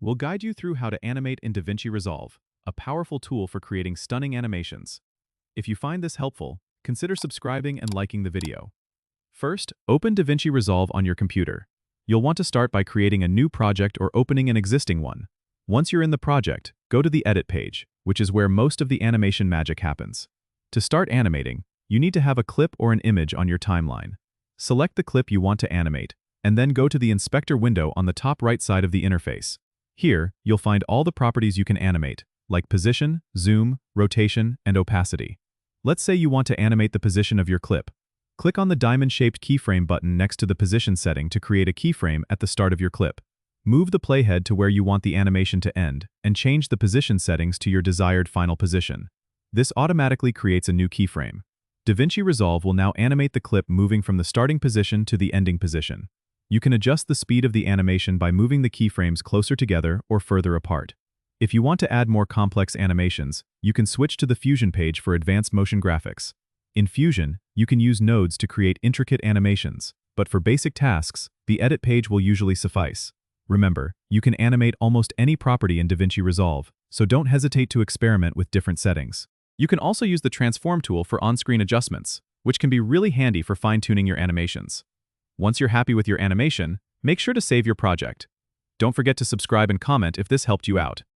we'll guide you through how to animate in DaVinci Resolve, a powerful tool for creating stunning animations. If you find this helpful, consider subscribing and liking the video. First, open DaVinci Resolve on your computer. You'll want to start by creating a new project or opening an existing one. Once you're in the project, go to the Edit page, which is where most of the animation magic happens. To start animating, you need to have a clip or an image on your timeline. Select the clip you want to animate, and then go to the Inspector window on the top right side of the interface. Here, you'll find all the properties you can animate, like position, zoom, rotation, and opacity. Let's say you want to animate the position of your clip. Click on the diamond-shaped keyframe button next to the position setting to create a keyframe at the start of your clip. Move the playhead to where you want the animation to end, and change the position settings to your desired final position. This automatically creates a new keyframe. DaVinci Resolve will now animate the clip moving from the starting position to the ending position. You can adjust the speed of the animation by moving the keyframes closer together or further apart. If you want to add more complex animations, you can switch to the Fusion page for advanced motion graphics. In Fusion, you can use nodes to create intricate animations, but for basic tasks, the Edit page will usually suffice. Remember, you can animate almost any property in DaVinci Resolve, so don't hesitate to experiment with different settings. You can also use the Transform tool for on-screen adjustments, which can be really handy for fine-tuning your animations. Once you're happy with your animation, make sure to save your project. Don't forget to subscribe and comment if this helped you out.